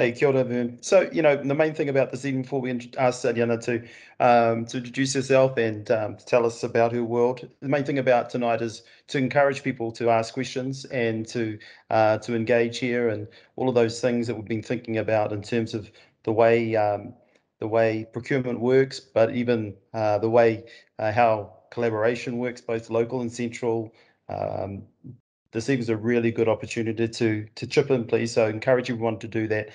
Hey, kia ora, Vern. So, the main thing about this, even before we ask Ariana to introduce herself and to tell us about her world, the main thing about tonight is to encourage people to ask questions and to engage here, and all of those things that we've been thinking about in terms of the way procurement works, but even the way how collaboration works, both local and central. This seems a really good opportunity to chip in, please. So encourage everyone to do that.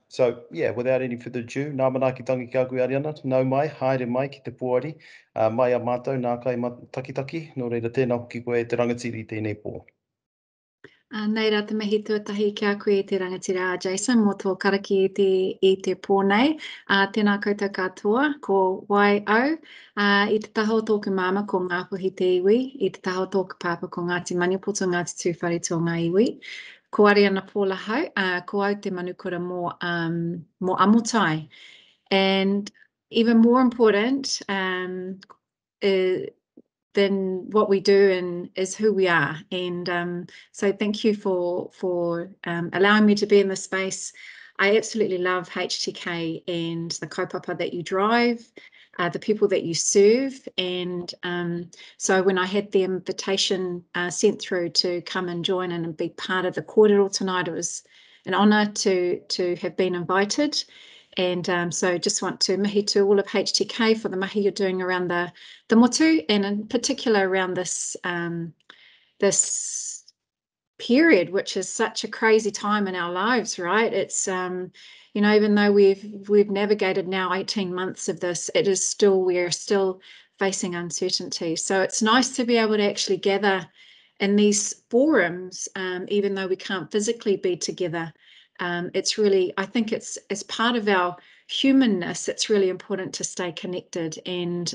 So yeah, without any further ado, nā manaki tangi kia koe Ariana, nau mai, haere mai ki te Poari, mai a mātou nā kai takitaki, nō reira tēnā hoki koe te rangatiri tēnei pō. Nei rā te mihi tuatahi kia koe te rangatira a Jason, mō tō karaki i te pōnei. Tēnā koutou katoa, ko wai au, i te taho tōku māma ko Ngāpuhi te iwi, i te taho tōku pāpa ko Ngāti Maniapoto, Ngāti Tūwhare tō ngā iwi. Ko Ariana Paul hau, ko au te manukura mō Amotai. And even more important, than what we do and is who we are. And so thank you for allowing me to be in this space. I absolutely love HTK and the kaupapa that you drive, the people that you serve. And so when I had the invitation sent through to come and join and be part of the kōrero tonight, it was an honour to have been invited. And so just want to mihi to all of HTK for the mahi you're doing around the motu, and in particular around this this period, which is such a crazy time in our lives, right? It's even though we've navigated now 18 months of this, we're still facing uncertainty. So it's nice to be able to actually gather in these forums, even though we can't physically be together. It's really, I think it's as part of our humanness, it's really important to stay connected, and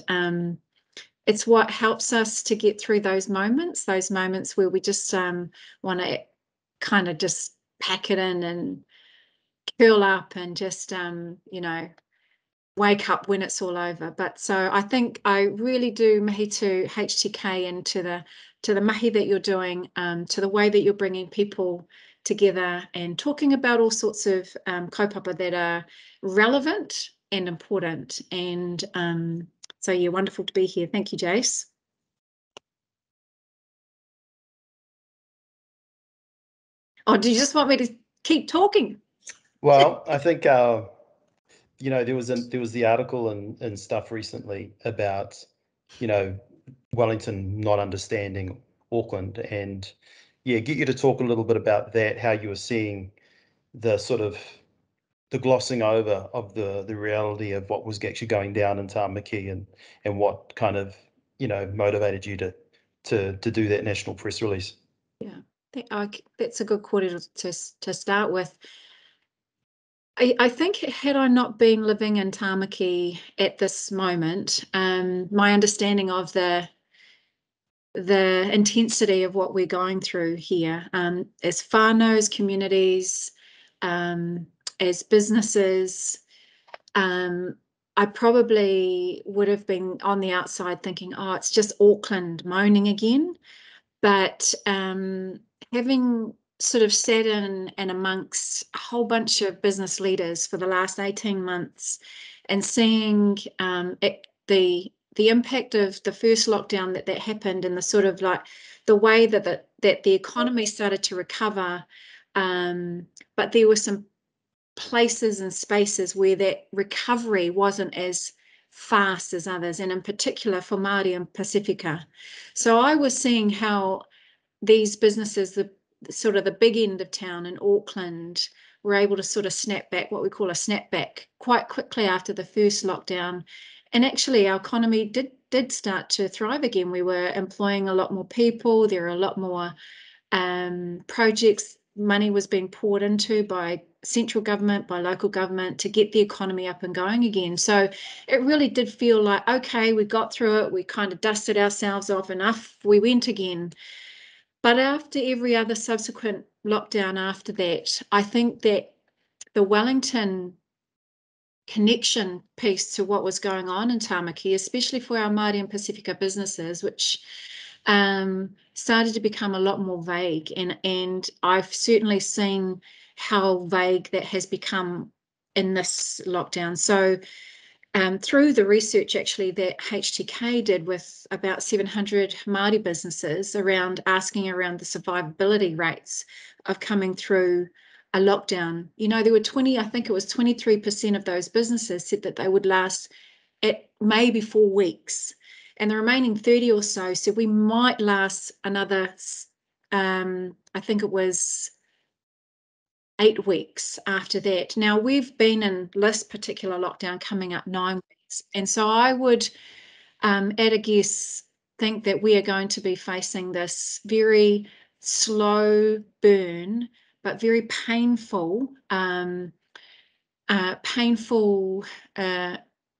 it's what helps us to get through those moments where we just want to kind of just pack it in and curl up and just wake up when it's all over. But so I think I really do mihi to HTK and to the mahi that you're doing, to the way that you're bringing people together and talking about all sorts of kaupapa that are relevant and important. And so yeah, wonderful to be here. Thank you, Jace. Oh, do you just want me to keep talking? Well, I think there was the article and stuff recently about Wellington not understanding Auckland, and yeah, get you to talk a little bit about that, how you were seeing the sort of the glossing over of the reality of what was actually going down in Tāmaki, and what kind of motivated you to do that national press release. Yeah, that's a good quarter to start with. I think had I not been living in Tāmaki at this moment, my understanding of the intensity of what we're going through here, as whānau, as communities, as businesses, I probably would have been on the outside thinking, oh, it's just Auckland moaning again. But having sort of sat in and amongst a whole bunch of business leaders for the last 18 months and seeing the impact of the first lockdown that happened, and the sort of like the way that the economy started to recover, but there were some places and spaces where that recovery wasn't as fast as others, and in particular for Māori and Pasifika. So I was seeing how these businesses, the sort of the big end of town in Auckland, were able to sort of snap back, what we call a snapback, quite quickly after the first lockdown. And actually our economy did start to thrive again. We were employing a lot more people. There are a lot more projects. Money was being poured into by central government, by local government, to get the economy up and going again. So it really did feel like, okay, we got through it. We kind of dusted ourselves off, enough, we went again. But after every other subsequent lockdown after that, I think that the Wellington connection piece to what was going on in Tāmaki, especially for our Māori and Pasifika businesses, which started to become a lot more vague. And I've certainly seen how vague that has become in this lockdown. So through the research actually that HTK did with about 700 Māori businesses asking around the survivability rates of coming through a lockdown, there were 23% of those businesses said that they would last at maybe 4 weeks. And the remaining 30 or so said we might last another, I think it was 8 weeks after that. Now, we've been in this particular lockdown coming up 9 weeks. And so I would, at a guess, think that we are going to be facing this very slow burn, but very painful,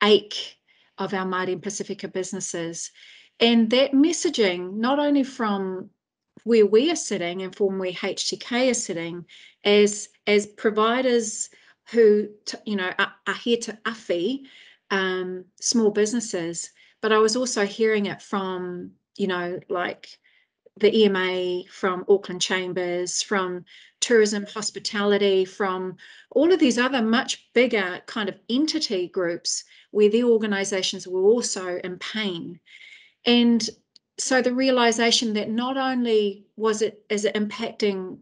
ache of our Māori and Pasifika businesses. And that messaging, not only from where we are sitting and from where HTK is sitting, as providers who are here to awhi small businesses, but I was also hearing it from like the EMA, from Auckland Chambers, from tourism, hospitality, from all of these other much bigger kind of entity groups where their organisations were also in pain. And so the realisation that not only is it impacting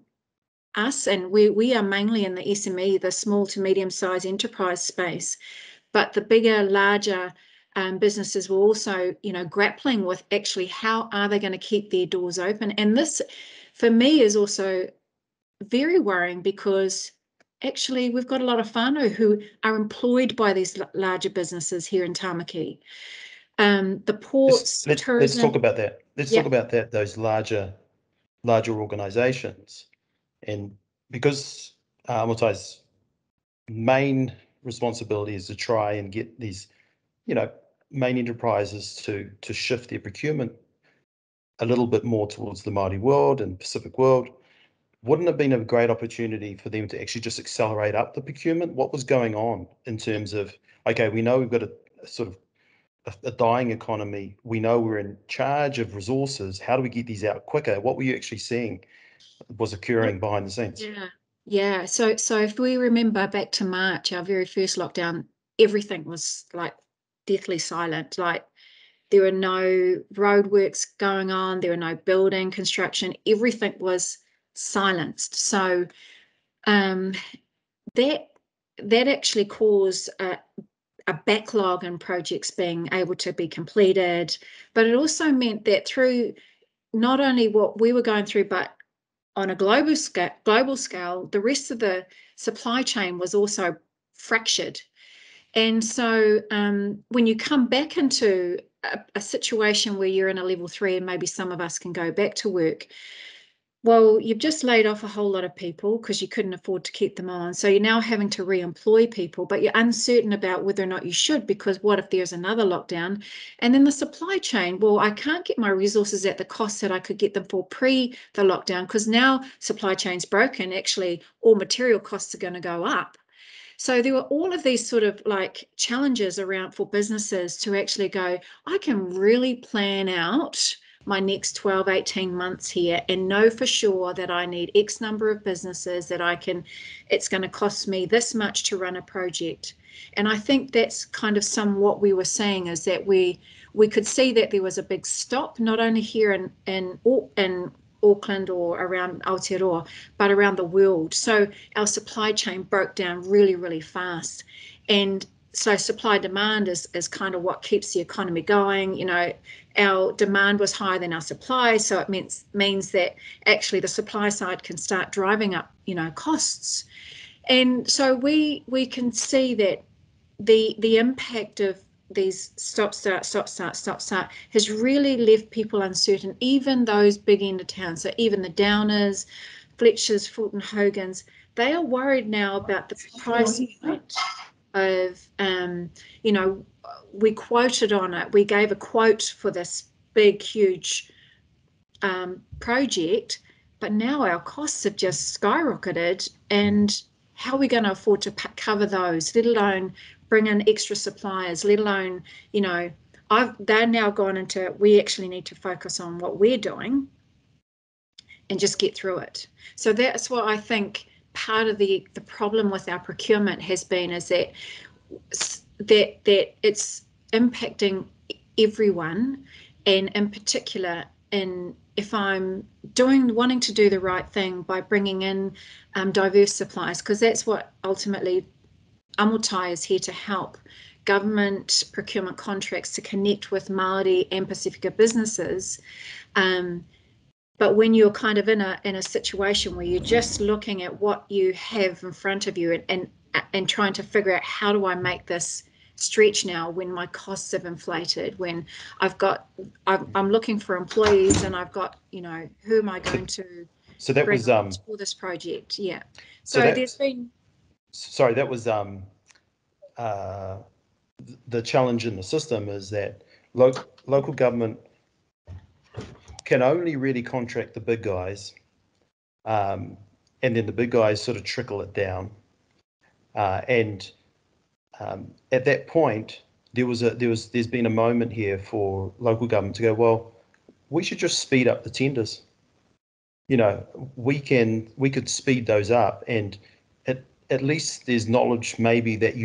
us, and we are mainly in the SME, the small to medium-sized enterprise space, but the bigger, larger businesses were also, grappling with actually how are they going to keep their doors open. And this, for me, is also very worrying because actually we've got a lot of whānau who are employed by these larger businesses here in Tāmaki. The ports, tourism. Let's talk about that. Let's talk about that. Those larger organisations, and because Amotai's main responsibility is to try and get these, main enterprises to shift their procurement a little bit more towards the Māori world and Pacific world. Wouldn't it have been a great opportunity for them to actually just accelerate up the procurement? What was going on in terms of, okay, we know we've got a sort of a dying economy. We know we're in charge of resources. How do we get these out quicker? What were you actually seeing was occurring behind the scenes? Yeah. So if we remember back to March, our very first lockdown, everything was like deathly silent. Like there were no roadworks going on. There were no building construction. Everything was silenced. So that actually caused a backlog in projects being able to be completed, but it also meant that through not only what we were going through, but on a global scale, the rest of the supply chain was also fractured. And so when you come back into a situation where you're in a level 3 and maybe some of us can go back to work, well, you've just laid off a whole lot of people because you couldn't afford to keep them on. So you're now having to re-employ people, but you're uncertain about whether or not you should, because what if there's another lockdown? And then the supply chain, well, I can't get my resources at the cost that I could get them for pre the lockdown, because now supply chain's broken. Actually, all material costs are going to go up. So there were all of these sort of like challenges around for businesses to actually go, I can really plan out my next 12, 18 months here and know for sure that I need X number of businesses, that it's going to cost me this much to run a project. And I think that's kind of somewhat we were saying, is that we could see that there was a big stop, not only here in Auckland or around Aotearoa, but around the world. So our supply chain broke down really, really fast. And so supply demand is kind of what keeps the economy going. Our demand was higher than our supply, so it means that actually the supply side can start driving up, costs. And so we can see that the impact of these stop start has really left people uncertain, even those big end of town. So even the Downers, Fletchers, Fulton Hogans, they are worried now about the price point of, we quoted on it. We gave a quote for this big, huge project, but now our costs have just skyrocketed. And how are we going to afford to cover those, let alone bring in extra suppliers, let alone, they're now gone into, we actually need to focus on what we're doing and just get through it. So that's what I think part of the problem with our procurement has been is that it's impacting everyone, and in particular if I'm wanting to do the right thing by bringing in diverse suppliers, because that's what ultimately Amotai is here to help government procurement contracts to connect with Māori and Pasifika businesses. But when you're kind of in a situation where you're just looking at what you have in front of you and trying to figure out, how do I make this stretch now when my costs have inflated, when I'm looking for employees and I've got, who am I going to bring on for this project? Yeah. So there's been. Sorry, that was the challenge in the system is that local government can only really contract the big guys, and then the big guys sort of trickle it down. And at that point, there's been a moment here for local government to go, well, we should just speed up the tenders. We could speed those up, and at least there's knowledge maybe that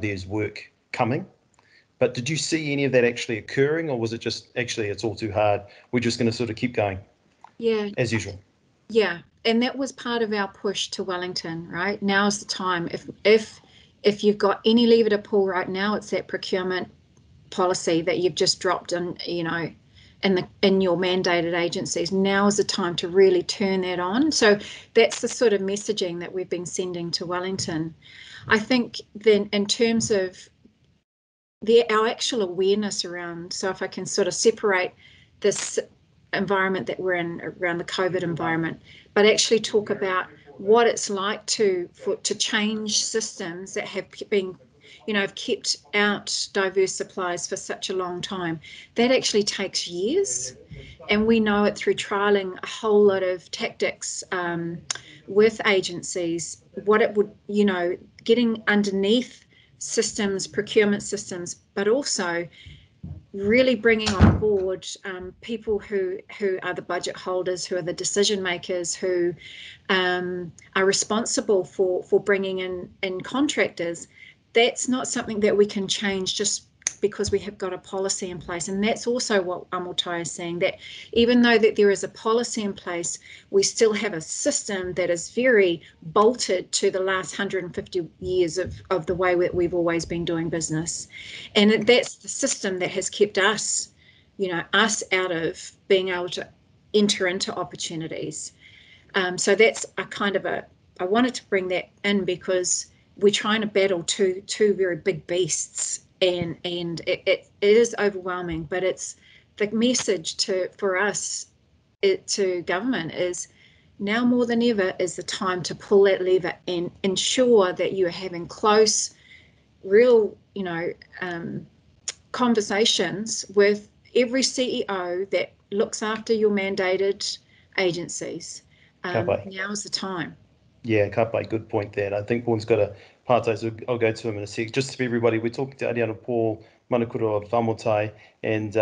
there's work coming. But did you see any of that actually occurring, or was it just actually it's all too hard, we're just going to sort of keep going? Yeah, as usual. Yeah, and that was part of our push to Wellington, right? Now's the time. If you've got any lever to pull right now, it's that procurement policy that you've just dropped in, in your mandated agencies. Now is the time to really turn that on. So that's the sort of messaging that we've been sending to Wellington. I think then in terms of our actual awareness around, so if I can sort of separate this environment that we're in around the COVID environment, but actually talk about what it's like to change systems that have been, have kept out diverse suppliers for such a long time. That actually takes years, and we know it through trialing a whole lot of tactics with agencies, what it would, getting underneath systems, procurement systems, but also really bringing on board people who are the budget holders, who are the decision makers, who are responsible for bringing in contractors. That's not something that we can change just because we have got a policy in place. And that's also what Amotai is saying, that even though that there is a policy in place, we still have a system that is very bolted to the last 150 years of the way that we've always been doing business. And that's the system that has kept us, us out of being able to enter into opportunities. So that's I wanted to bring that in because we're trying to battle two very big beasts. And it is overwhelming, but it's the message for us to government is now more than ever is the time to pull that lever and ensure that you are having close, real, conversations with every CEO that looks after your mandated agencies. Now's the time. Yeah, Kapai, good point there. I think Vaughn's got a part, so I'll go to him in a sec. Just for everybody, we're talking to Ariana Paul, Manukura of Amotai, and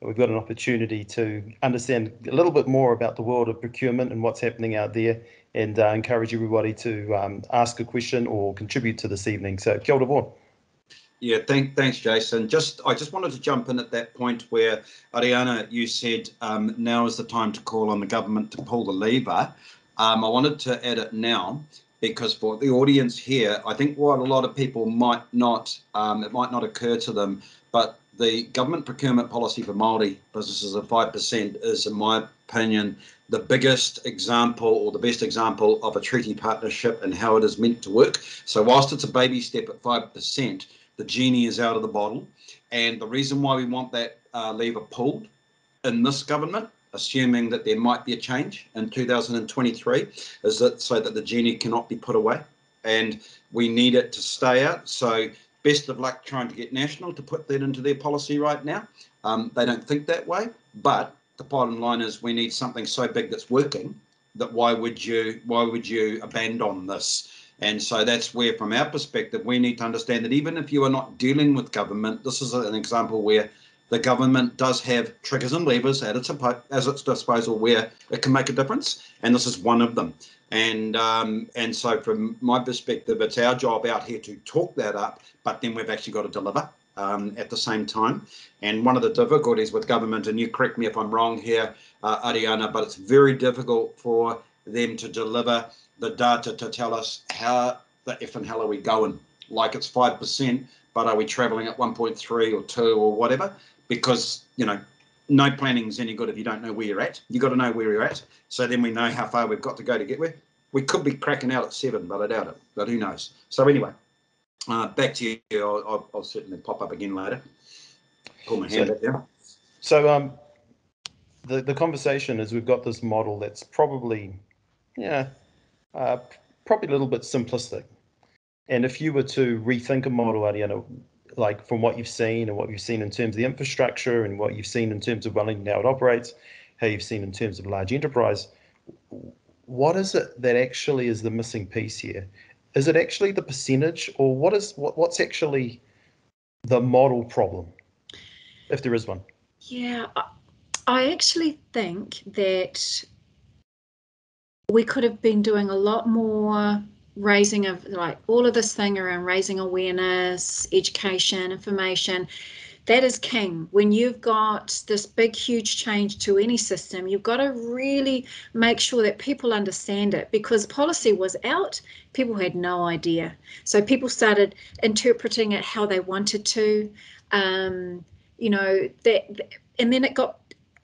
we've got an opportunity to understand a little bit more about the world of procurement and what's happening out there, and encourage everybody to ask a question or contribute to this evening. So, kia ora, Vaughan. Yeah, thanks, Jason. I just wanted to jump in at that point where, Ariana, you said now is the time to call on the government to pull the lever. I wanted to add it now because for the audience here, I think what a lot of people might not, it might not occur to them, but the government procurement policy for Māori businesses of 5% is, in my opinion, the biggest example or the best example of a treaty partnership and how it is meant to work. So whilst it's a baby step at 5%, the genie is out of the bottle. And the reason why we want that lever pulled in this government, assuming that there might be a change in 2023, is that so that the genie cannot be put away, and we need it to stay out. So best of luck trying to get National to put that into their policy right now. They don't think that way, but the bottom line is we need something so big that's working that why would you abandon this? And so that's where, from our perspective, we need to understand that even if you are not dealing with government, this is an example where the government does have triggers and levers at its disposal where it can make a difference, and this is one of them. And so from my perspective, it's our job out here to talk that up, but then we've actually got to deliver at the same time. And one of the difficulties with government, and you correct me if I'm wrong here, Ariana, but it's very difficult for them to deliver the data to tell us how the F and hell are we going. Like it's 5%, but are we travelling at 1.3 or 2 or whatever? Because, you know, no planning is any good if you don't know where you're at. You've got to know where you're at, so then we know how far we've got to go to get where. We could be cracking out at 7, but I doubt it. But who knows? So anyway, back to you. I'll certainly pop up again later. Pull my hand up there. So the conversation is we've got this model that's probably, probably a little bit simplistic. And if you were to rethink a model, Ariana, like from what you've seen and what you've seen in terms of the infrastructure and what you've seen in terms of Wellington, how it operates, how you've seen in terms of large enterprise, what is it that actually is the missing piece here? Is it actually the percentage, or what's actually the model problem, if there is one? Yeah, I actually think that we could have been doing a lot more raising of, like, all of this thing around raising awareness, education, information. That is king. When you've got this big, huge change to any system, you've got to really make sure that people understand it, because policy was out, people had no idea. So people started interpreting it how they wanted to, you know, and then it got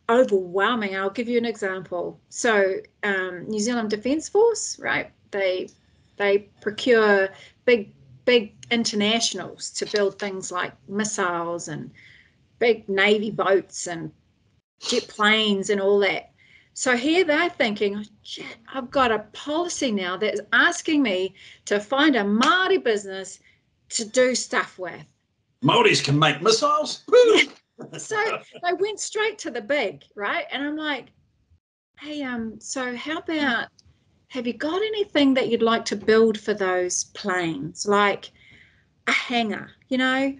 overwhelming. I'll give you an example. So New Zealand Defence Force, right? They procure big internationals to build things like missiles and big Navy boats and jet planes and all that. So here they're thinking, oh, shit, I've got a policy now that is asking me to find a Māori business to do stuff with. Māoris can make missiles? So they went straight to the big, right? And I'm like, hey, so how about, have you got anything that you'd like to build for those planes? Like a hangar, you know,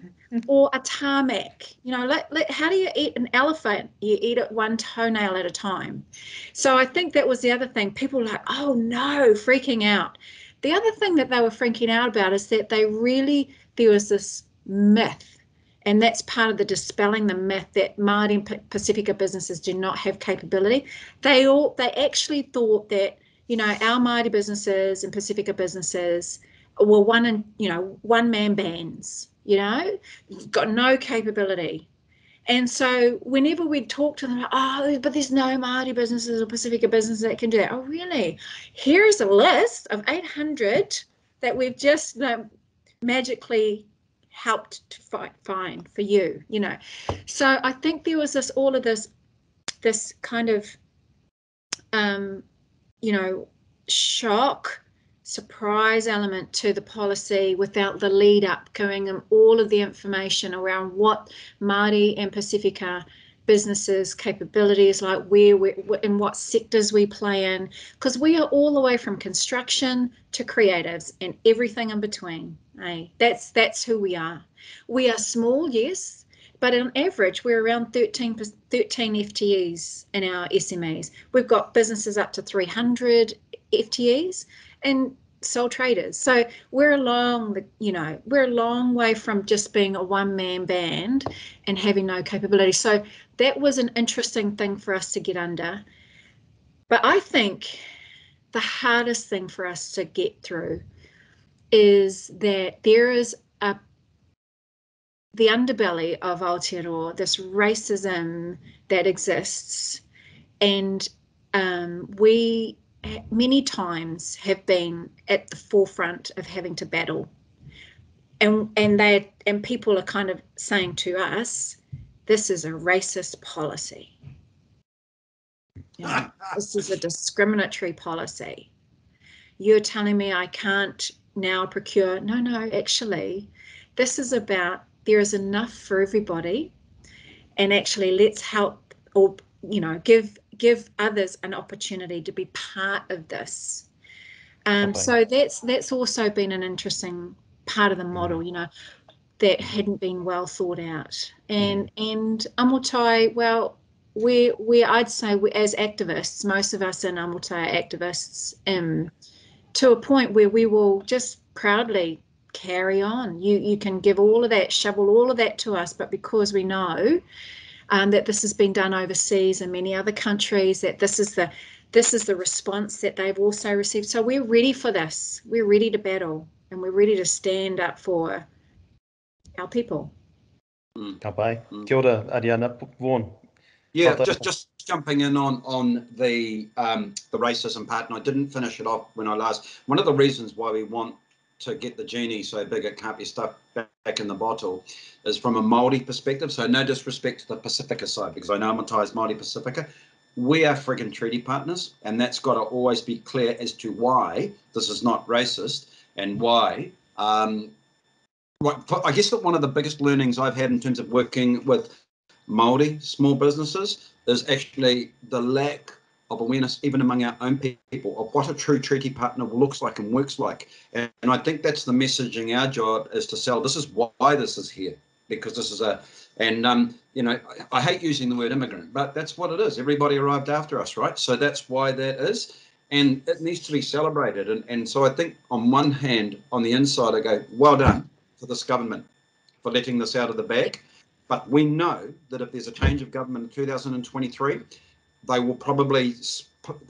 or a tarmac, you know, how do you eat an elephant? You eat it one toenail at a time. So I think that was the other thing. People were like, oh no, freaking out. The other thing that they were freaking out about is that there was this myth, and that's part of the dispelling the myth that Māori and Pasifika businesses do not have capability. They actually thought that, you know, our Māori businesses and Pasifika businesses were one-man bands, you know, got no capability. And so whenever we'd talk to them, oh, but there's no Māori businesses or Pasifika businesses that can do that. Oh, really? Here's a list of 800 that we've just magically helped to find for you, you know. So I think there was this kind of, you know, shock, surprise element to the policy without the lead up, giving them all of the information around what Māori and Pasifika businesses capabilities, like where in what sectors we play in, because we are all the way from construction to creatives and everything in between. That's who we are. We are small, yes, but on average we're around 13 FTEs in our SMEs. We've got businesses up to 300 FTEs and sole traders. So we're a long way from just being a one-man band and having no capability. So that was an interesting thing for us to get under. But I think the hardest thing for us to get through is that there is the underbelly of Aotearoa, this racism that exists, and we many times have been at the forefront of having to battle, and people are kind of saying to us, this is a racist policy, you know, this is a discriminatory policy, you're telling me I can't now procure. No, actually this is about, there is enough for everybody, and actually let's help, or, you know, give others an opportunity to be part of this. So that's also been an interesting part of the model. You know, that hadn't been well thought out. And Amotai, well, we I'd say as activists, most of us in Amotai are activists, to a point where we will just proudly carry on. You can give all of that, shovel all of that to us, but because we know that this has been done overseas in many other countries, that this is the response that they've also received. So we're ready for this. We're ready to battle, and we're ready to stand up for our people. Ka pai. Kia ora, Ariana. Vaughan. Yeah, just jumping in on the racism part, and I didn't finish it off when I last. One of the reasons why we want to get the genie so big it can't be stuck back in the bottle is from a Māori perspective. So no disrespect to the Pasifika side, because I know Amotai is Māori Pasifika. We are friggin' treaty partners, and that's got to always be clear as to why this is not racist and why. I guess that one of the biggest learnings I've had in terms of working with Māori small businesses is actually the lack of awareness, even among our own people, of what a true treaty partner looks like and works like. And I think that's the messaging. Our job is to sell, this is why this is here, because this is you know, I hate using the word immigrant, but that's what it is. Everybody arrived after us, right? So that's why that is. And it needs to be celebrated. And so I think on one hand, on the inside, I go, well done to this government for letting this out of the bag. But we know that if there's a change of government in 2023, they will probably,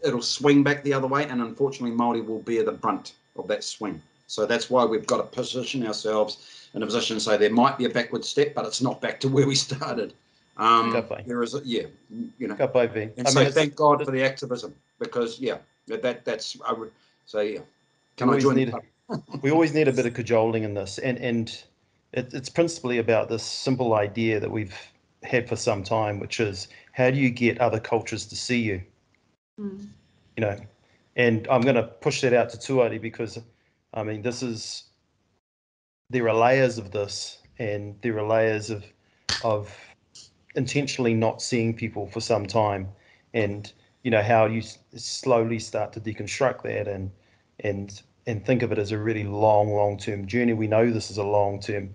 it'll swing back the other way. And unfortunately, Māori will bear the brunt of that swing. So that's why we've got to position ourselves in a position to say there might be a backward step, but it's not back to where we started. There is, you know. And so thank God for the activism, because, yeah, that's, I would say, yeah. Can I join the we always need a bit of cajoling in this, and it's principally about this simple idea that we've had for some time, which is, how do you get other cultures to see you? You know, and I'm going to push that out to Tuari, because I mean, there are layers of this, and there are layers of intentionally not seeing people for some time, and you know how you slowly start to deconstruct that and think of it as a really long-term journey. We know this is a long-term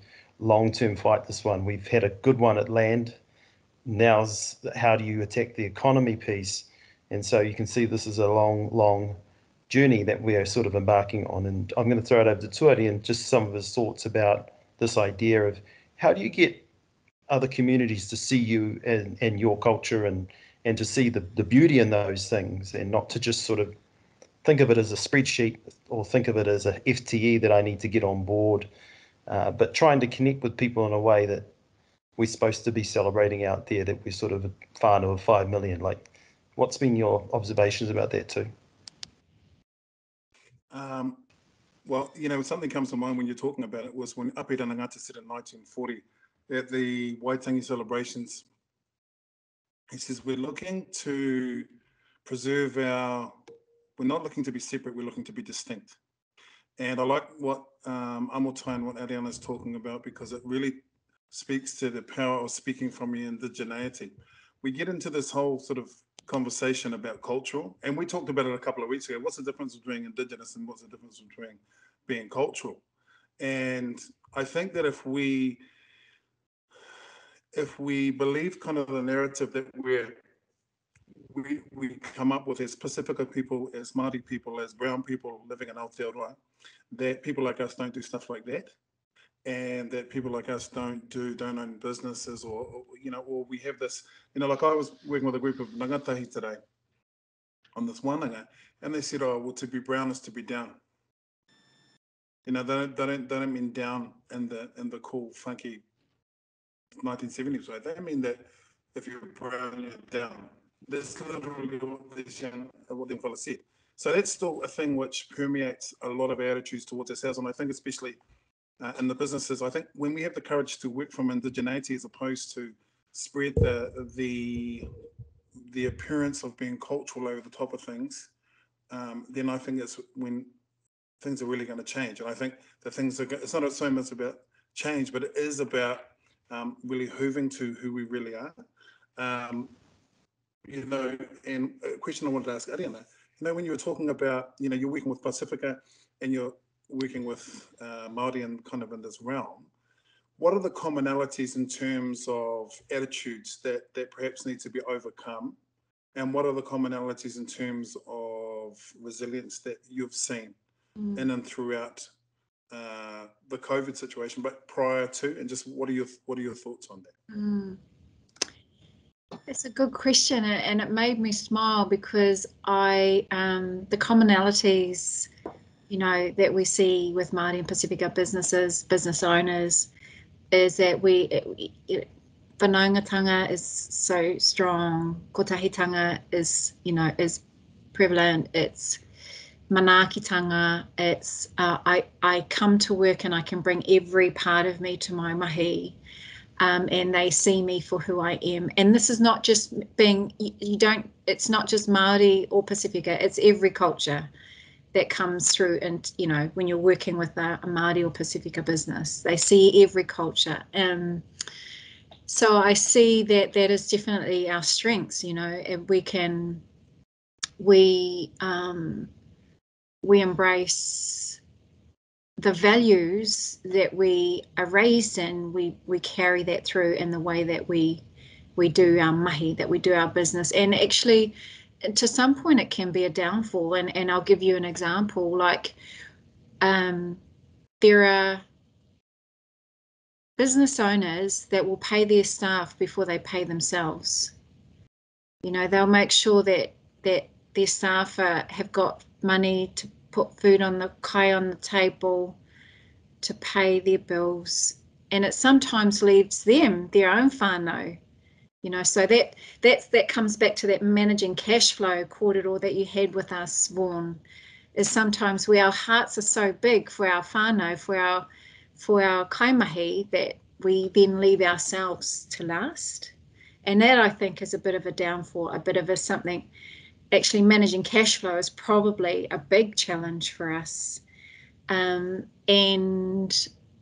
fight, this one. We've had a good one at land. Now's how do you attack the economy piece? And so you can see this is a long journey that we are sort of embarking on. And I'm going to throw it over to Tuari and just some of his thoughts about this idea of how do you get other communities to see you and your culture and to see the beauty in those things, and not to just sort of think of it as a spreadsheet or think of it as a FTE that I need to get on board, but trying to connect with people in a way that we're supposed to be celebrating out there, that we're sort of a whānau of 5 million. Like, what's been your observations about that too? Well, you know, something comes to mind when you're talking about it was when Api Ranangata said in 1940 at the Waitangi celebrations, he says, we're looking to preserve we're not looking to be separate, we're looking to be distinct. And I like what Amotai and what Ariana is talking about, because it really speaks to the power of speaking from your indigeneity. We get into this whole sort of conversation about cultural, and we talked about it a couple of weeks ago. What's the difference between indigenous and what's the difference between being cultural? And I think that if we believe kind of the narrative that we come up with as Pasifika people, as Māori people, as brown people living in Aotearoa, that people like us don't do stuff like that, and that people like us don't own businesses, or you know, or we have this, you know, like I was working with a group of ngangatahi today on this wānanga, and they said, oh, well, to be brown is to be down. You know, they don't mean down in the cool, funky 1970s way. They mean that if you're brown, you're down. That's literally what the fellow said. So that's still a thing which permeates a lot of attitudes towards ourselves, and I think especially in the businesses, I think when we have the courage to work from indigeneity as opposed to spread the appearance of being cultural over the top of things, then I think it's when things are really going to change. And I think the things it's not so much about change, but it is about really hooving to who we really are. You know, and a question I wanted to ask Ariana, you know, when you were talking about, you know, you're working with Pasifika and you're working with Māori and kind of in this realm, what are the commonalities in terms of attitudes that perhaps need to be overcome? And what are the commonalities in terms of resilience that you've seen in and throughout the COVID situation, but prior to, and just what are your thoughts on that? That's a good question, and it made me smile because the commonalities, you know, that we see with Māori and Pasifika businesses, business owners, is that whanaungatanga is so strong, kotahitanga is, you know, is prevalent, it's manaakitanga, it's I come to work and I can bring every part of me to my mahi, and they see me for who I am. And this is not just being, it's not just Māori or Pasifika, it's every culture that comes through. And, you know, when you're working with a Māori or Pasifika business, they see every culture. So I see that is definitely our strengths, you know, and we embrace the values that we are raised in. We carry that through in the way that we do our mahi, that we do our business. And actually, to some point, it can be a downfall. And I'll give you an example. Like, there are business owners that will pay their staff before they pay themselves. You know, they'll make sure that their staff have got money to put food on the kai on the table, to pay their bills, and it sometimes leaves them their own whānau. You know, so that comes back to that managing cash flow kōrero that you had with us, Vaughan, is sometimes where our hearts are so big for our whānau, for our kaimahi, that we then leave ourselves to last. And that, I think, is a bit of a downfall, a bit of a something. Actually, managing cash flow is probably a big challenge for us. And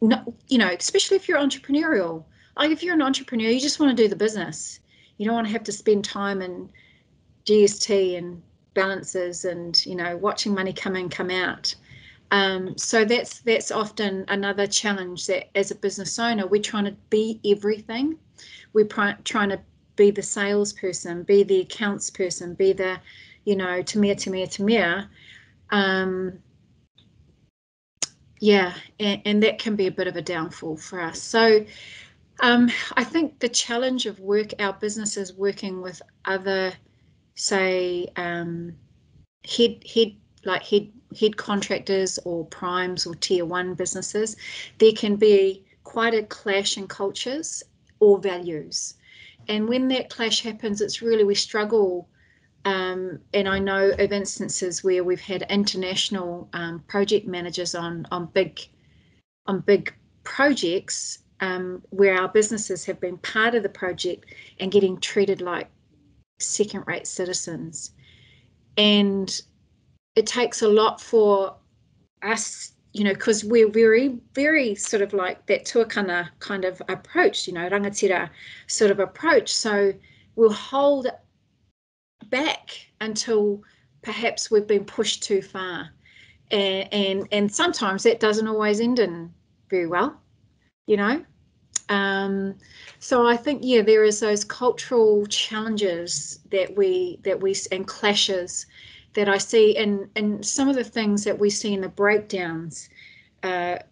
not, you know, especially if you're entrepreneurial. Like, if you're an entrepreneur, you just want to do the business. You don't want to have to spend time in GST and balances and, you know, watching money come in, come out. So that's often another challenge, that as a business owner, we're trying to be everything. We're trying to be the salesperson, be the accounts person, be the, you know, tamia. Yeah, and that can be a bit of a downfall for us. So I think the challenge of our businesses working with other, say, head contractors or primes or tier 1 businesses, there can be quite a clash in cultures or values. And when that clash happens, it's really, we struggle. And I know of instances where we've had international project managers on big projects, where our businesses have been part of the project and getting treated like second-rate citizens. And it takes a lot for us, you know, because we're very, very sort of like that tuakana kind of approach, you know, rangatira sort of approach. So we'll hold back until perhaps we've been pushed too far. And sometimes that doesn't always end in very well, you know. So I think, yeah, there is those cultural challenges that we and clashes that I see, and some of the things that we see in the breakdowns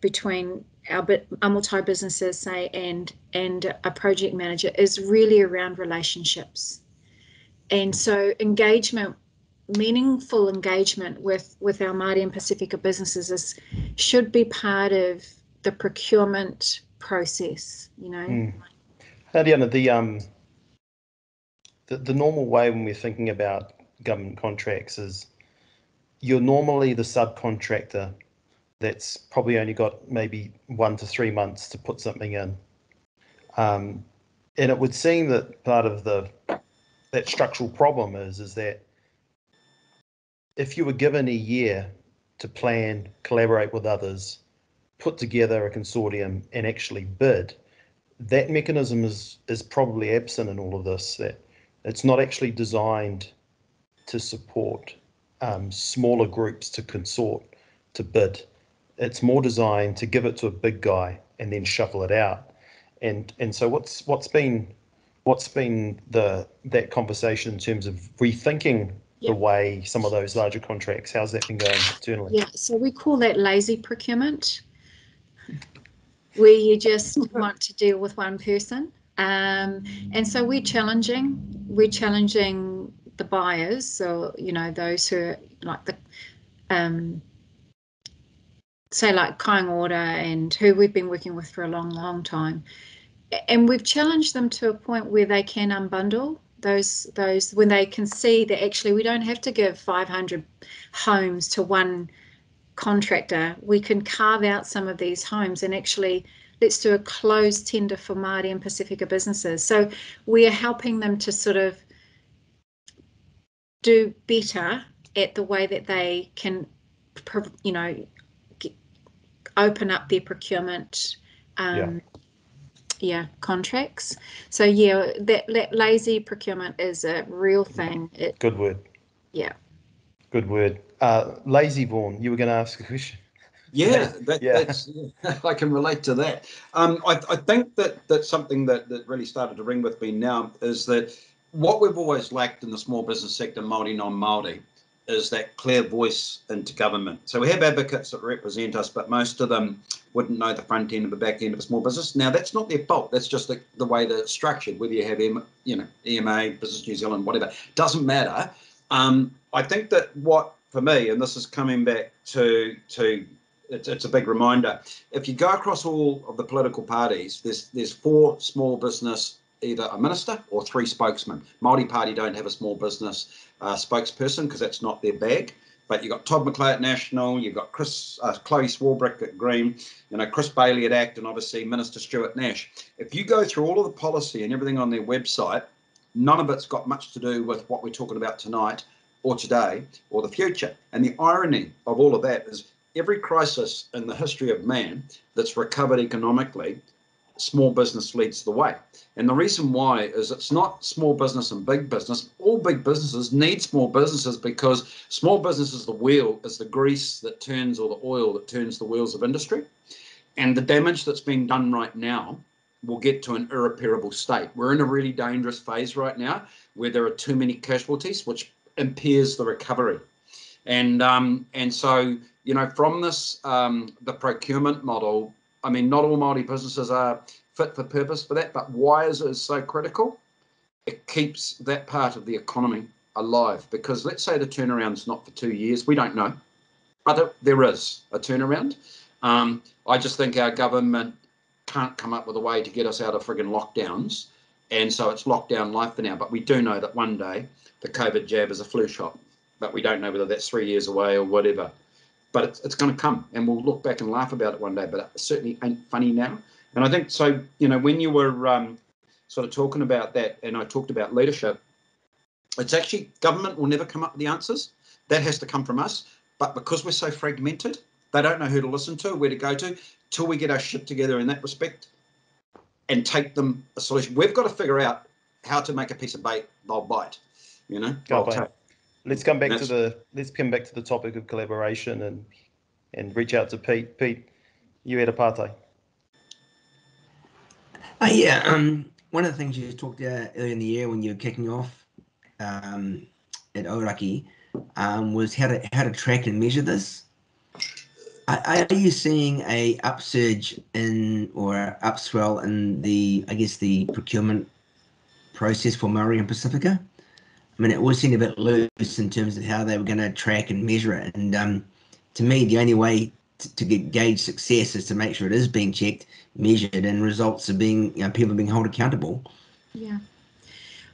between our Amotai businesses, say, and a project manager, is really around relationships. And so engagement, meaningful engagement with our Māori and Pasifika businesses should be part of the procurement process, you know. Ariana, the normal way when we're thinking about government contracts is you're normally the subcontractor that's probably only got maybe 1 to 3 months to put something in. And it would seem that part of that structural problem is that if you were given a year to plan, collaborate with others, put together a consortium and actually bid, that mechanism is probably absent in all of this, that it's not actually designed to support smaller groups to consort, to bid. It's more designed to give it to a big guy and then shuffle it out. And so what's been that conversation in terms of rethinking the way some of those larger contracts? How's that been going internally? Yeah, so we call that lazy procurement, where you just want to deal with one person. And so we're challenging the buyers, so those who are like the say like Kāinga Ora, and who we've been working with for a long time, and we've challenged them to a point where they can unbundle those when they can see that actually we don't have to give 500 homes to one contractor. We can carve out some of these homes and actually let's do a closed tender for Māori and Pasifika businesses. So we are helping them to sort of do better at the way that they can, open up their procurement contracts. So that lazy procurement is a real thing. Good word. Yeah. Good word. Lazy Vaughan, you were going to ask a question. Yeah, that's I can relate to that. I think that's something that really started to ring with me now is that what we've always lacked in the small business sector, Māori, non-Māori, is that clear voice into government. So we have advocates that represent us, but most of them wouldn't know the front end or the back end of a small business. Now, that's not their fault. That's just the way that it's structured, whether you have EMA, Business New Zealand, whatever. Doesn't matter. I think that what, for me, and this is coming back to it's a big reminder. If you go across all of the political parties, there's 4 small business, either a minister or 3 spokesmen. Māori Party don't have a small business spokesperson because that's not their bag. But you've got Todd McClay at National, you've got Chloe Swarbrick at Green, Chris Bailey at ACT, and obviously Minister Stuart Nash. If you go through all of the policy and everything on their website, none of it's got much to do with what we're talking about tonight or today or the future. And the irony of all of that is every crisis in the history of man that's recovered economically, small business leads the way. And the reason why is it's not small business and big business. All big businesses need small businesses because small business is the grease that turns, or the oil that turns the wheels of industry. And the damage that's being done right now will get to an irreparable state. We're in a really dangerous phase right now where there are too many casualties, which impairs the recovery. And so, from this, the procurement model, I mean, not all Māori businesses are fit for purpose for that, but why is it so critical? It keeps that part of the economy alive, because let's say the turnaround's not for 2 years, we don't know, but there is a turnaround. I just think our government can't come up with a way to get us out of friggin' lockdowns, and so it's lockdown life for now, but we do know that one day the COVID jab is a flu shot, but we don't know whether that's 3 years away or whatever. But it's going to come, and we'll look back and laugh about it one day, but it certainly ain't funny now. And I think so, when you were sort of talking about that, and I talked about leadership, it's actually government will never come up with the answers. That has to come from us. But because we're so fragmented, they don't know who to listen to, where to go to, till we get our shit together in that respect and take them a solution. We've got to figure out how to make a piece of bait, they'll bite, Let's come back to the topic of collaboration and reach out to Pete. Pete, you had a party. One of the things you talked about earlier in the year when you were kicking off at Ōraki was how to track and measure this. Are you seeing a upsurge or upswell in the procurement process for Māori and Pasifika? I mean, it always seemed a bit loose in terms of how they were going to track and measure it. And to me, the only way to gauge success is to make sure it is being checked, measured, and results are being, people being held accountable. Yeah.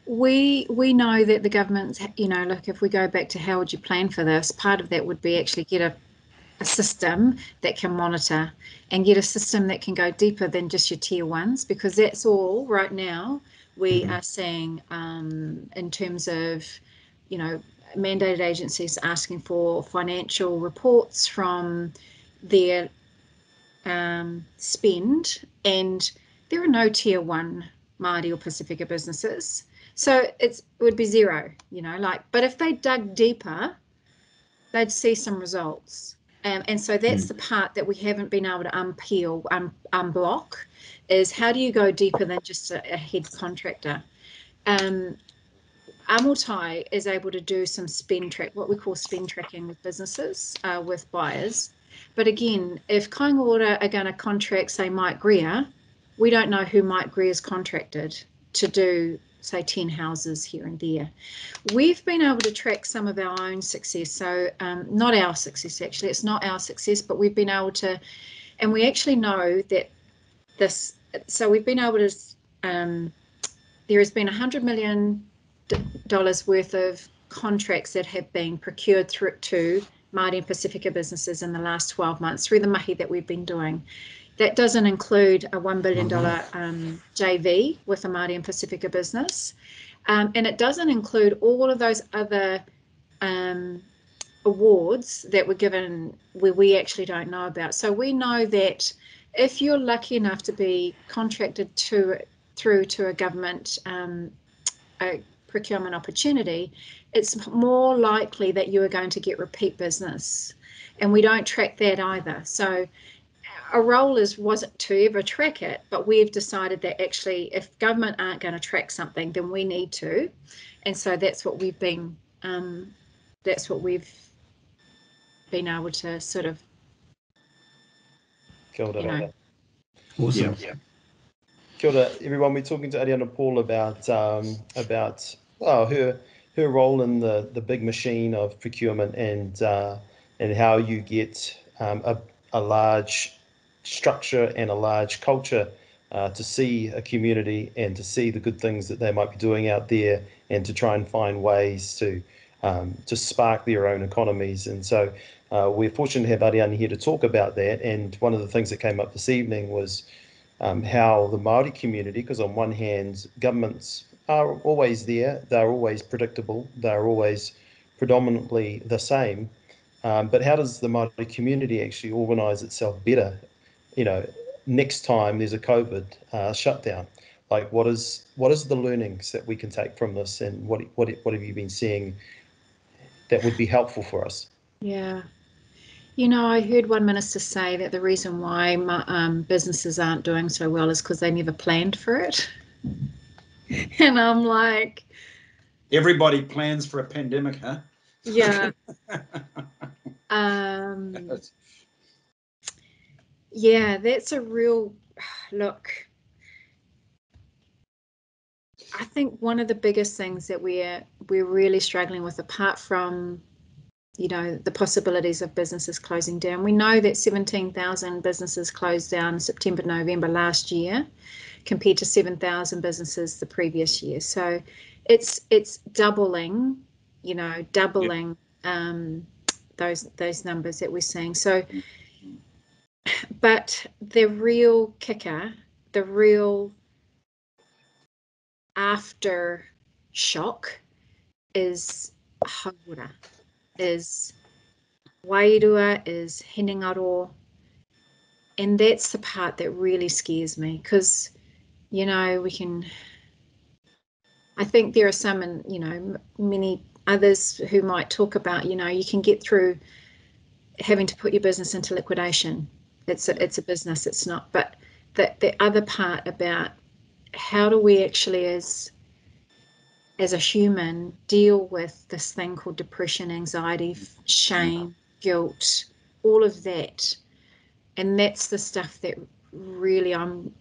We know that the government's, look, if we go back to how would you plan for this, part of that would be actually get a system that can monitor and get a system that can go deeper than just your tier ones, because that's all right now we are seeing in terms of, mandated agencies asking for financial reports from their spend, and there are no tier 1 Māori or Pasifika businesses, so it would be zero, but if they dug deeper, they'd see some results. And so that's the part that we haven't been able to unblock, is how do you go deeper than just a head contractor? Amotai is able to do some what we call spend tracking with businesses, with buyers. But again, if Kāinga Ora are going to contract, say, Mike Greer, we don't know who Mike Greer's contracted to do, say, 10 houses here and there. We've been able to track some of our own success. So not our success, actually. It's not our success, but we've been able to, and we actually know that this, so we've been able to, there has been $100 million worth of contracts that have been procured through to Māori and Pasifika businesses in the last 12 months through the mahi that we've been doing. That doesn't include a $1 billion JV with a Māori and Pasifika business. And it doesn't include all of those other awards that were given where we actually don't know about. So we know that if you're lucky enough to be contracted through to a government a procurement opportunity, it's more likely that you are going to get repeat business. And we don't track that either. So our role wasn't to ever track it, but we've decided that actually if government aren't going to track something, then we need to. And so that's what we've been able to sort of, Awesome. Yeah. Kia ora, everyone. We're talking to Ariana Paul about her role in the big machine of procurement and how you get a large structure and a large culture to see a community and to see the good things that they might be doing out there and to try and find ways to spark their own economies. And so we're fortunate to have Ariana here to talk about that. And one of the things that came up this evening was how the Māori community, because on one hand, governments are always there, they're always predictable, they're always predominantly the same, but how does the Māori community actually organise itself better? Next time there's a COVID shutdown, like what is the learnings that we can take from this, and what have you been seeing that would be helpful for us? Yeah. I heard one minister say that the reason why businesses aren't doing so well is because they never planned for it. And I'm like... Everybody plans for a pandemic, huh? Yeah. Yeah, that's a real... Look, I think one of the biggest things that we're really struggling with, apart from the possibilities of businesses closing down. We know that 17,000 businesses closed down September, November last year, compared to 7,000 businesses the previous year. So it's doubling, those numbers that we're seeing. So, but the real kicker, the real aftershock is haura, is wairua, is hinengaro, and that's the part that really scares me, because I think there are some, and many others who might talk about you can get through having to put your business into liquidation. It's a business, it's not, but the other part about how do we actually as a human deal with this thing called depression, anxiety, shame, guilt, all of that. And that's the stuff that really I'm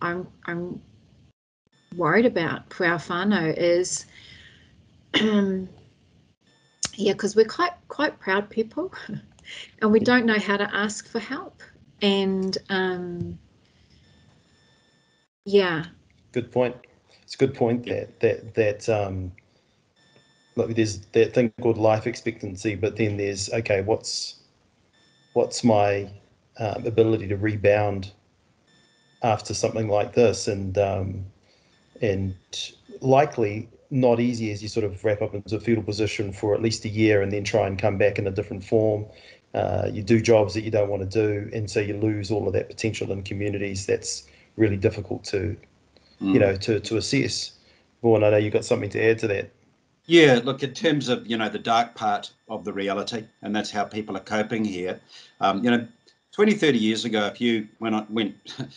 worried about for our whānau is, because we're quite proud people and we don't know how to ask for help. And Good point. It's a good point that look, there's that thing called life expectancy, but then there's, okay, what's my ability to rebound after something like this, and likely not easy as you sort of wrap up into a fetal position for at least a year and then try and come back in a different form. You do jobs that you don't want to do, and so you lose all of that potential in communities. That's really difficult to to assess. Vaughan, I know you've got something to add to that. Yeah, look, in terms of, the dark part of the reality, and that's how people are coping here. 20, 30 years ago, if you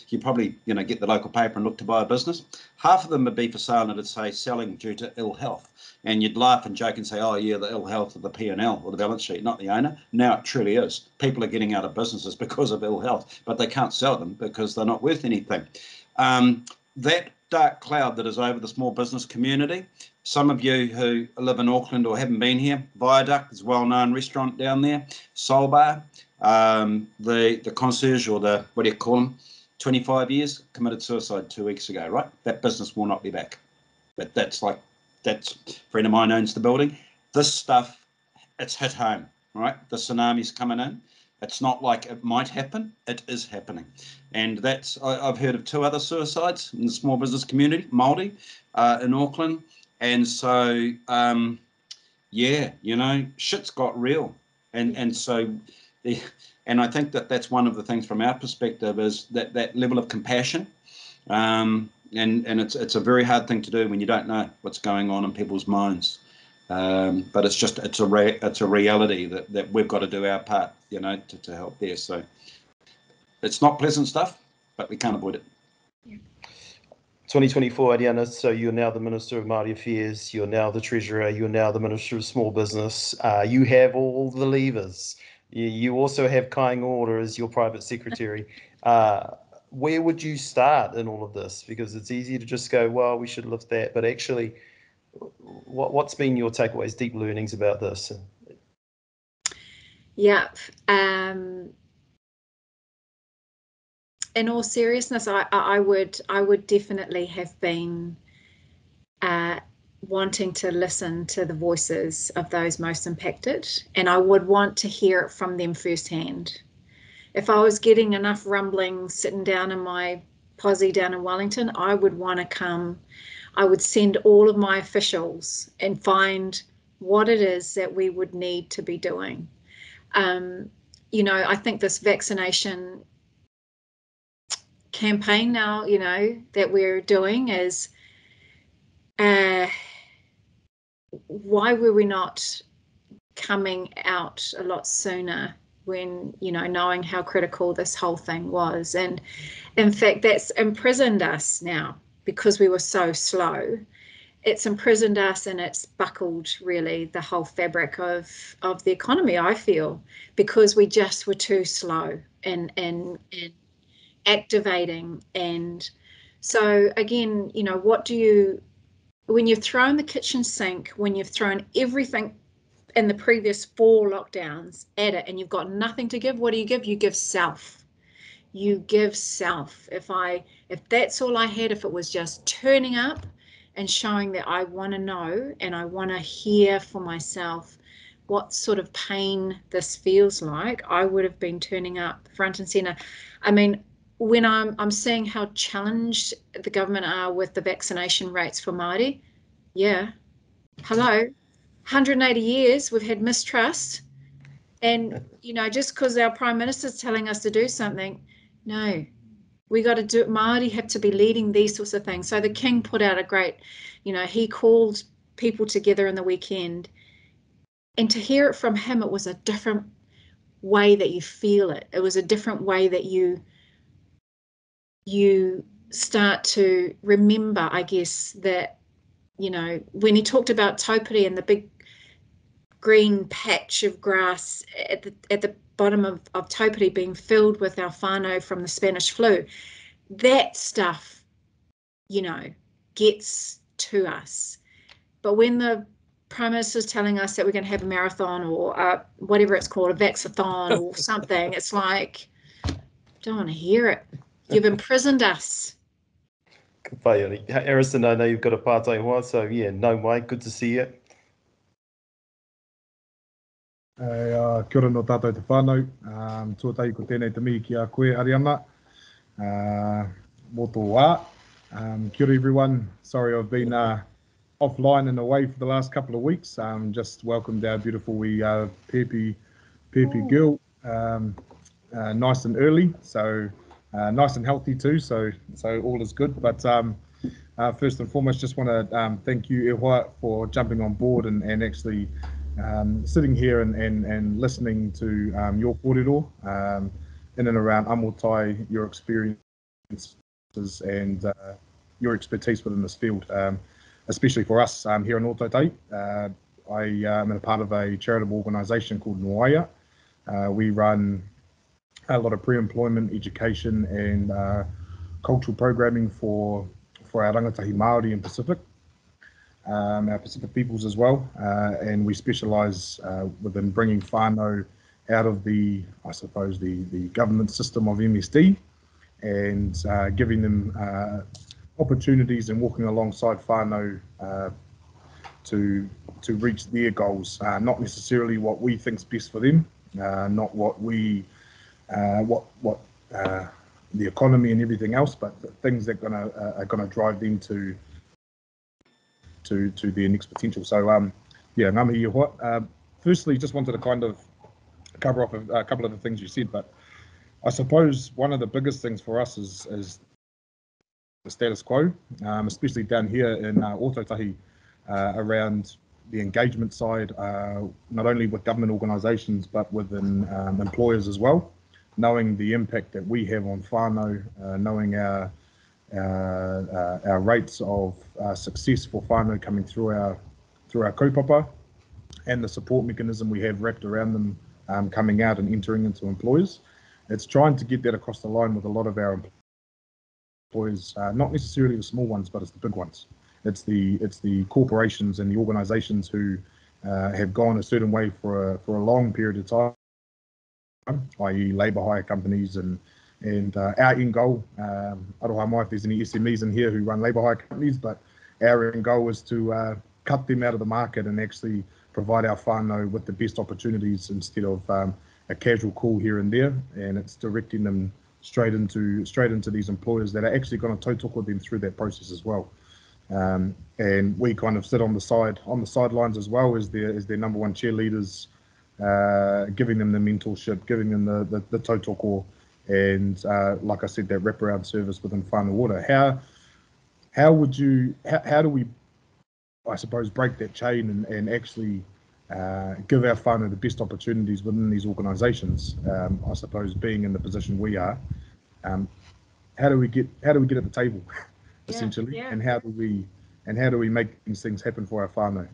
you probably, get the local paper and look to buy a business, half of them would be for sale and it'd say selling due to ill health. And you'd laugh and joke and say, oh yeah, the ill health of the P&L or the balance sheet, not the owner. Now it truly is. People are getting out of businesses because of ill health, but they can't sell them because they're not worth anything. That dark cloud that is over the small business community, some of you who live in Auckland or haven't been here, Viaduct is a well-known restaurant down there, Soul Bar, the concierge, or the, what do you call them, 25 years, committed suicide 2 weeks ago, right? That business will not be back. But that's a friend of mine owns the building. This stuff, it's hit home, right? The tsunami's coming in. It's not like it might happen, it is happening. And I've heard of 2 other suicides in the small business community, Māori, in Auckland. And so, shit's got real. And so, and I think that's one of the things from our perspective is that level of compassion. And it's a very hard thing to do when you don't know what's going on in people's minds. But it's a reality that we've got to do our part, to help there. So it's not pleasant stuff, but we can't avoid it. 2024, Ariana, so you're now the Minister of Māori Affairs, you're now the Treasurer, you're now the Minister of Small Business. You have all the levers. You also have Kāinga Ora as your private secretary. Where would you start in all of this? Because it's easy to just go, well, we should lift that, but actually, what's been your takeaways, deep learnings about this? Yeah. In all seriousness, I would definitely have been wanting to listen to the voices of those most impacted, and I would want to hear it from them firsthand. If I was getting enough rumblings sitting down in my posse down in Wellington, I would want to come. I would send all of my officials and find what it is that we would need to be doing. I think this vaccination campaign now, that we're doing is why were we not coming out a lot sooner when, knowing how critical this whole thing was? And in fact, that's imprisoned us now because we were so slow. It's imprisoned us and it's buckled really the whole fabric of the economy, I feel, because we just were too slow and activating. And so again, when you've thrown the kitchen sink, when you've thrown everything in the previous 4 lockdowns at it and you've got nothing to give, what do? You give self. You give self. If that's all I had, if it was just turning up and showing that I want to know and I want to hear for myself what sort of pain this feels like, I would have been turning up front and center. I mean, when I'm seeing how challenged the government are with the vaccination rates for Māori, yeah, hello, 180 years we've had mistrust, and just because our Prime Minister's telling us to do something, no, we got to do it. Māori have to be leading these sorts of things. So the King put out a great, he called people together in the weekend, and to hear it from him, it was a different way that you feel it. It was a different way that you start to remember, I guess, that, when he talked about Taupiri and the big green patch of grass at the bottom of Taupiri being filled with our whānau from the Spanish flu, that stuff, gets to us. But when the Prime Minister's telling us that we're going to have a marathon or whatever it's called, a vaxathon or something, it's like, don't want to hear it. You've imprisoned us. Harrison, I know you've got a part-time one, so yeah, no way, good to see you. Kia ora no tātou te whānau, tuatai ko tēnei te mihi ki a koe, Ariana, mō tō wā. Kia ora everyone, sorry I've been offline and away for the last couple of weeks. Just welcomed our beautiful wee Pepe girl, nice and early, so nice and healthy too, so all is good. But First and foremost, just want to thank you, Ewa, for jumping on board and actually sitting here and listening to your kōrero in and around Amotai, your experiences and your expertise within this field, especially for us here in Ōtautahi. I am a part of a charitable organisation called Noaia. We run a lot of pre-employment education and cultural programming for our rangatahi Māori and Pacific, our Pacific peoples as well, and we specialise within bringing whānau out of the, I suppose, the government system of MSD and giving them opportunities and walking alongside whānau to reach their goals, not necessarily what we think's best for them, not what we the economy and everything else, but the things that are gonna drive them to their next potential. So yeah, ngā mihi iho. Firstly, just wanted to kind of cover off a couple of the things you said, but I suppose one of the biggest things for us is the status quo, especially down here in Ōtautahi, around the engagement side, not only with government organisations but within employers as well, knowing the impact that we have on whānau, knowing our rates of success for whānau coming through our kaupapa, and the support mechanism we have wrapped around them coming out and entering into employers. It's trying to get that across the line with a lot of our employers, not necessarily the small ones, but it's the big ones. It's the corporations and the organisations who have gone a certain way for a long period of time, i.e. labour hire companies and our end goal, aroha mai if there's any SMEs in here who run labour hire companies, but our end goal is to cut them out of the market and actually provide our whānau with the best opportunities instead of a casual call here and there, and it's directing them straight into these employers that are actually going to tautoko them through that process as well. And we kind of sit on the sidelines as well as their number one cheerleaders, giving them the mentorship, giving them the tautoko, and like I said, that wraparound service within whānau order. How do we, I suppose, break that chain and actually give our whānau the best opportunities within these organisations? I suppose being in the position we are, how do we get at the table, essentially, and how do we make these things happen for our whānau?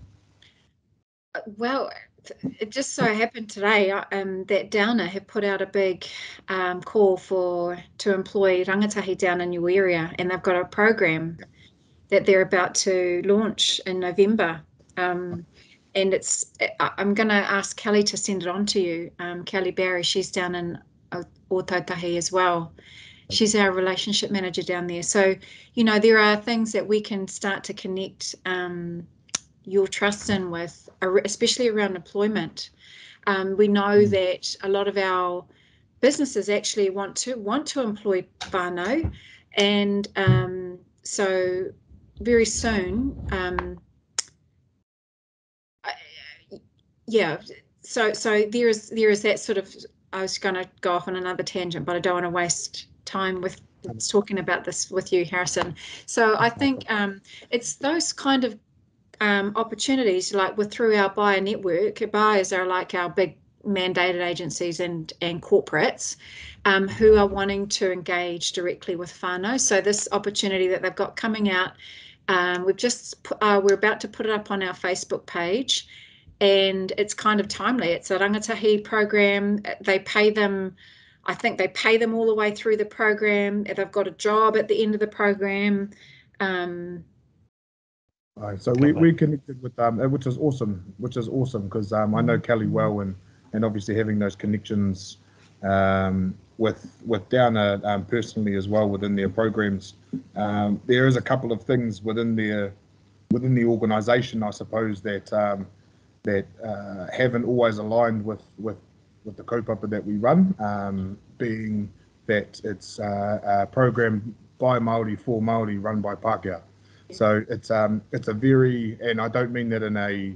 Well, it just so happened today that Downer have put out a big call to employ rangatahi down in your area, and they've got a program that they're about to launch in November. And I'm going to ask Kelly to send it on to you. Kelly Barry, she's down in Ōtautahi as well. She's our relationship manager down there. So, there are things that we can start to connect your trust in with, especially around employment. We know that a lot of our businesses actually want to employ whānau, and so very soon, so there is that sort of, I was going to go off on another tangent, but I don't want to waste time with talking about this with you, Harrison. So I think it's those kind of opportunities, like through our buyer network. Buyers are like our big mandated agencies and corporates who are wanting to engage directly with whānau. So this opportunity that they've got coming out, we're about to put it up on our Facebook page, and it's kind of timely. It's a rangatahi program. They pay them, I think they pay them all the way through the program. They've got a job at the end of the program. Right, so we connected with which is awesome because I know Kelly well, and obviously having those connections with Downer personally as well within their programs. There is a couple of things within the organisation, I suppose, that haven't always aligned with the kaupapa that we run, being that it's a program by Māori for Māori run by Pākehā. So it's a very, and I don't mean that in a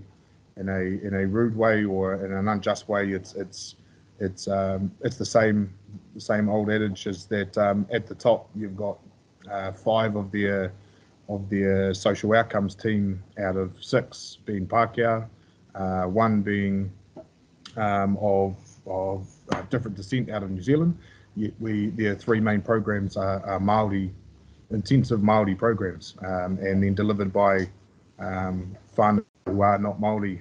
rude way or in an unjust way. It's the same old adage, is that at the top you've got 5 of their social outcomes team out of 6 being Pākehā, 1 being of different descent out of New Zealand. Their 3 main programs are Māori, intensive Māori programs, and then delivered by whānau who are not Māori,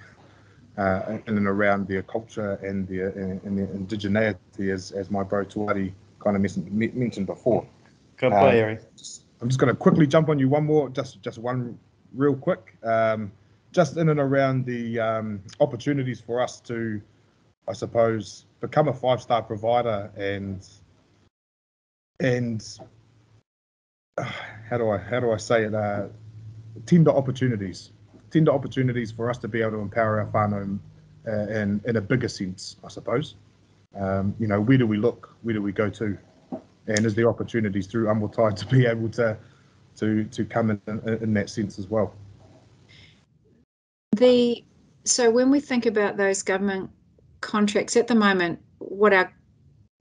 in and around their culture and their indigeneity, as my bro Poari kind of mentioned before. Ka pai, Harry. I'm just going to quickly jump on you one more, just one real quick, just in and around the opportunities for us to, I suppose, become a 5-star provider and how do I say it? Tender opportunities for us to be able to empower our whānau in a bigger sense, I suppose. Where do we look? Where do we go to? And is there opportunities through Amotai to be able to come in that sense as well? So when we think about those government contracts at the moment, what our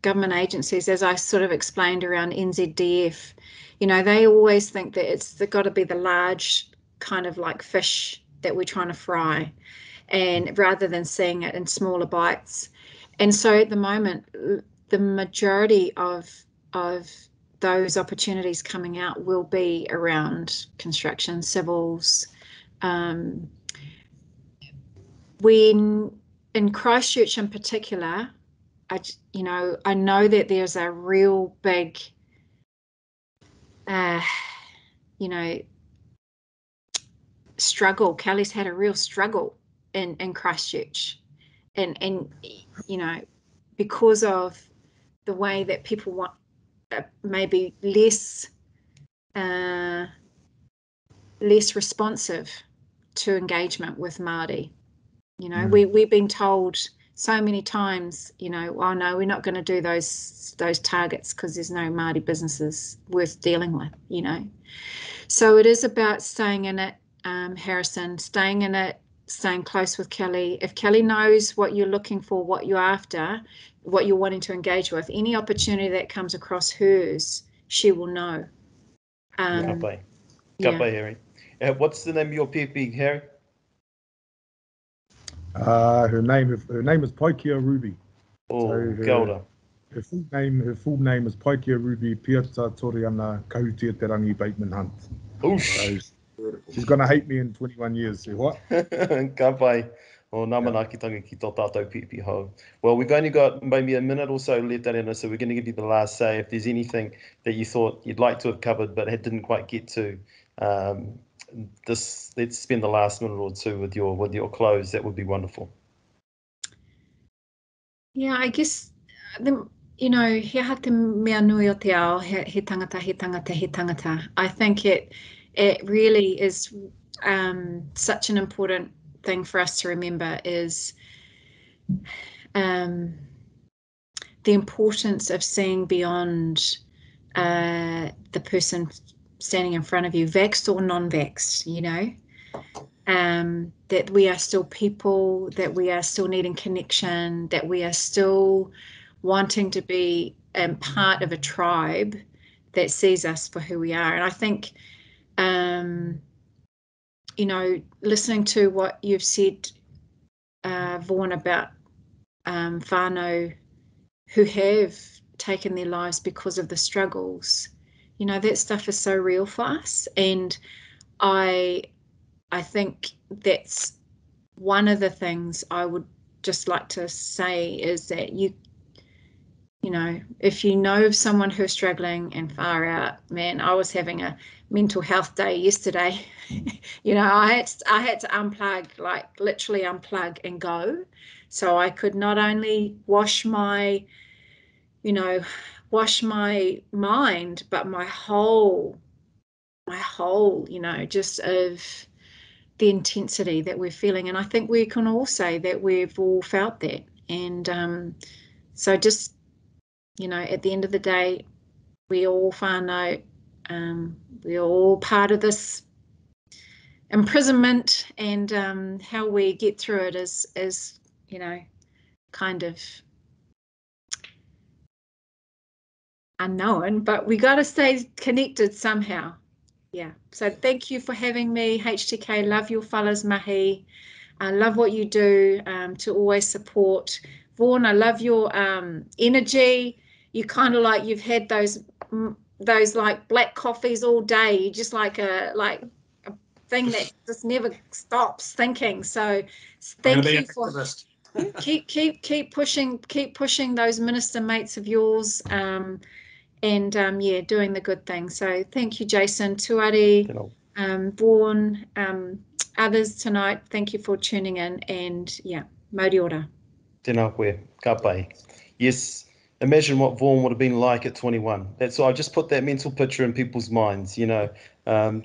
government agencies, as I sort of explained around NZDF, they always think that it's got to be the large kind of like fish that we're trying to fry, and rather than seeing it in smaller bites. And so at the moment, the majority of those opportunities coming out will be around construction, civils. When in Christchurch in particular, I know that there's a real big, struggle. Kelly's had a real struggle in Christchurch, and because of the way that people want maybe less responsive to engagement with Māori. We've been told so many times, oh no, we're not going to do those targets because there's no Māori businesses worth dealing with, So it is about staying in it, Harrison, staying in it, staying close with Kelly. If Kelly knows what you're looking for, what you're after, what you're wanting to engage with, any opportunity that comes across hers, she will know. Ka pai, Harry. What's the name of your PP, Harry? Her name is Paikea Ruby. Oh, kia ora. Her full name is Paikea Ruby Piata Toriana Kautia Te Rangi Bateman Hunt. So she's going to hate me in 21 years. See what? Ka pai. O nā manaakitanga ki tō tātou pipi hau. Well, we've only got maybe a minute or so left, Ariana, so we're going to give you the last say. If there's anything that you thought you'd like to have covered but didn't quite get to, let's spend the last minute or two with your close. That would be wonderful. Yeah, I guess, he ha te mea nui o te ao, he tangata. I think it really is such an important thing for us to remember is the importance of seeing beyond the person standing in front of you, vaxxed or non-vaxxed, that we are still people, that we are still needing connection, that we are still wanting to be part of a tribe that sees us for who we are. And I think, listening to what you've said, Vaughan, about whānau who have taken their lives because of the struggles, that stuff is so real for us. And I think that's one of the things I would just like to say is that if you know of someone who's struggling and far out, man, I was having a mental health day yesterday. I had to unplug, like literally unplug and go. So I could not only wash my mind, but my whole, just of the intensity that we're feeling. And I think we can all say that we've all felt that. And so just, at the end of the day, we all whānau, we're all part of this imprisonment, and how we get through it is kind of unknown, but we got to stay connected somehow. Yeah, so thank you for having me, HTK. Love your fellas mahi. I love what you do to always support. Vaughan, I love your energy. You kind of like you've had those like black coffees all day. You just like a thing that just never stops thinking. So thank you for keep pushing those minister mates of yours. And yeah, doing the good thing. So thank you, Jason, Tuari, Vaughan, others tonight. Thank you for tuning in. And yeah, Mauri ora. Tēnā koe, ka pai. Yes, imagine what Vaughan would have been like at 21. That's I just put that mental picture in people's minds. You know,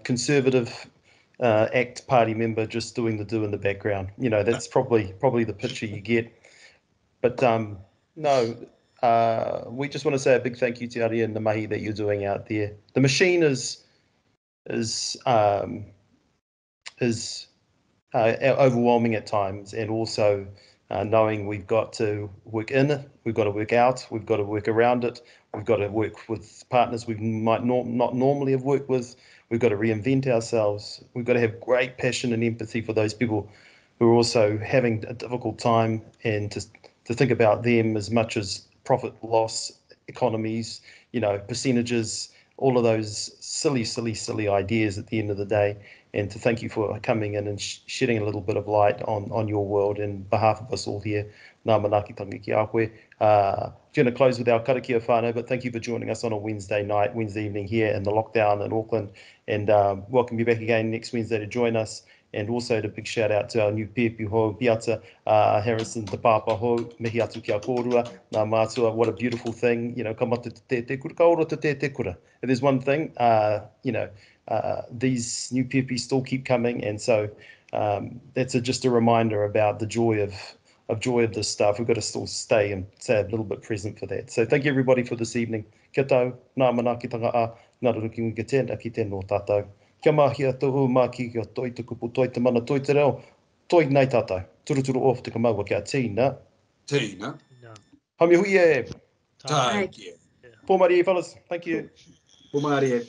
conservative ACT party member just doing the do in the background. You know, that's probably the picture you get. But no. We just want to say a big thank you to Ari and the mahi that you're doing out there. The machine is overwhelming at times, and also knowing we've got to work in, we've got to work out, we've got to work around it, we've got to work with partners we might not normally have worked with, we've got to reinvent ourselves, we've got to have great passion and empathy for those people who are also having a difficult time, and to think about them as much as profit loss, economies, you know, percentages, all of those silly ideas at the end of the day. And to thank you for coming in and shedding a little bit of light on your world in behalf of us all here. Ngā manaki tangi ki a koe. Going to close with our karakia whānau, but thank you for joining us on a Wednesday evening here in the lockdown in Auckland. And welcome you back again next Wednesday to join us. And also a big shout out to our new pepi ho, Piata Harrison Te Papa ho, mihi atu ki a kōrua, ngā mātua, what a beautiful thing, you know, ka mata te te kura, ka ora te te kura. If there's one thing, you know, these new pepi still keep coming, and so that's just a reminder about the joy of this stuff. We've got to still stay and stay a little bit present for that. So thank you everybody for this evening. Kia tau, ngā manakitanga a, ngā ruruki ki tēnā ki tēnō tātou. Kia mahi a tohu mā ki kia toi te kupu, toi te mana, toi te reo, toi nei tātou. Turuturu off te kamaua kia tīna. Tīna. Hami hui e. Tākia. Poari, fellas. Thank you. Pomari e.